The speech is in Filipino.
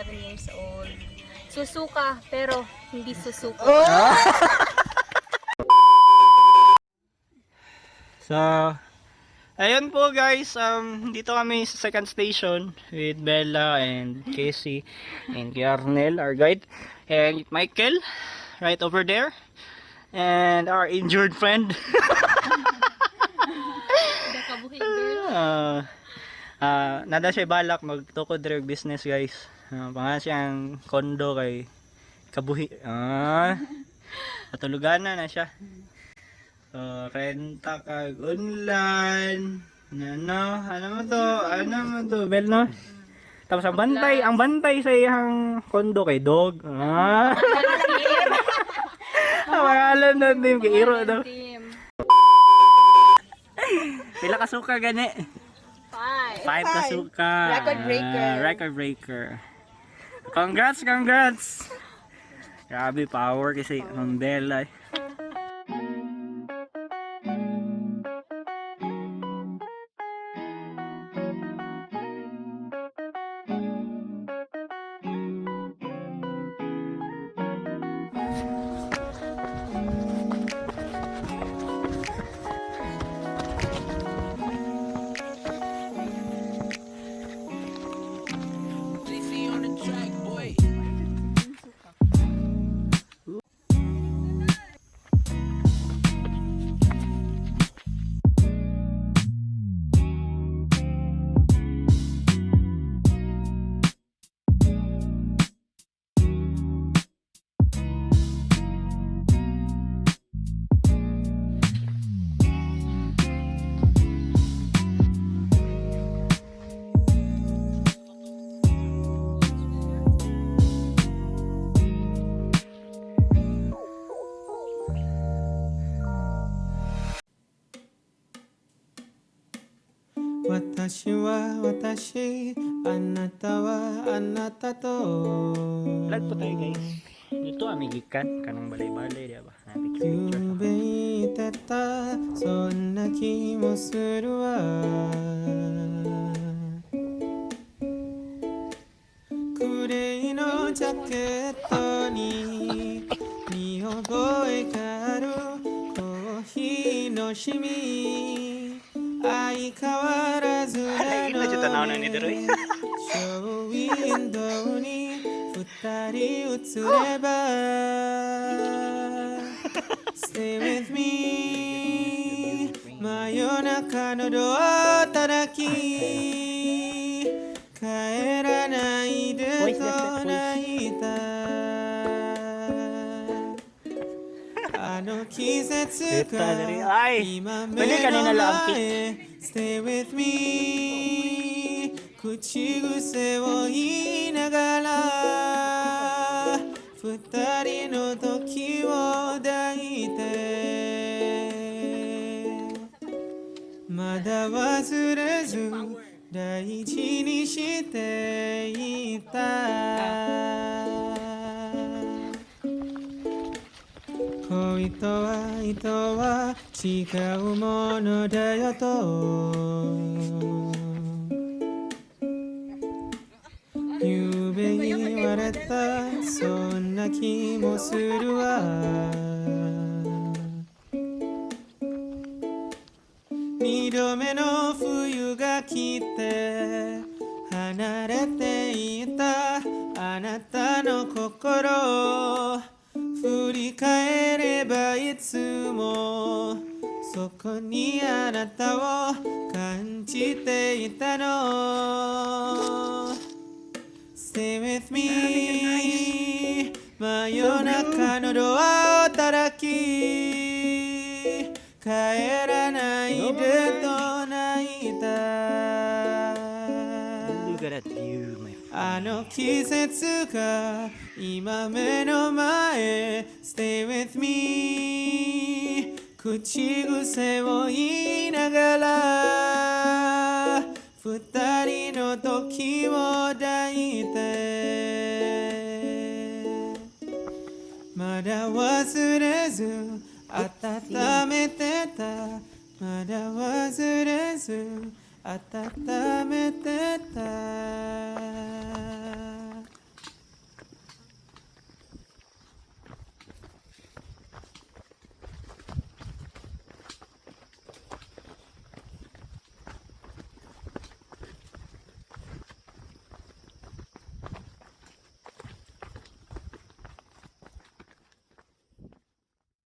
7 years old. Susuka, pero hindi susuko. So, ayun po guys, dito kami sa second station with Bella and Casey and Arnel, our guide, and Michael, right over there, and our injured friend. Nada siya balak magtukod drug business guys. Pangalan siyang kondo kay Kabuhi. Patuluganan na siya. So, renta kag online. Ano mo to? Bel no? Tapos ang bantay sa iyang kondo kay dog. Pangalan na team kay Iro daw. Pila ka suka gani? 5 ka suka. Record breaker. Congrats. Grabe power kasi ng Bella. Watashi wa watashi, anata wa anata to. Vlog po tayo guys. Dito amigikan kanang balay-balay, di ba? Yube itata, sonna ki mo suru wa. Kurei no jacket ni mioboe karu kohi no shimi. 相変わらずなのにショーウィンドウに二人映れば Stay with me 真夜中のドア叩き帰らないでと泣いたあの季節が今目の前 Stay with me 口癖を言いながら二人の時を抱いてまだ忘れず大事にしていた恋と愛とは違うものだよとゆうべ言われたそんな気もするわ二度目の冬が来て離れていたあなたの心振り返ればいつもそこにあなたを感じていたの Stay with me 真夜中のドアを叩き帰らないでと泣いたあの季節が今目の前 Stay with me 口癖を言いながら二人の時を抱いてまだ忘れず温めてたまだ忘れず温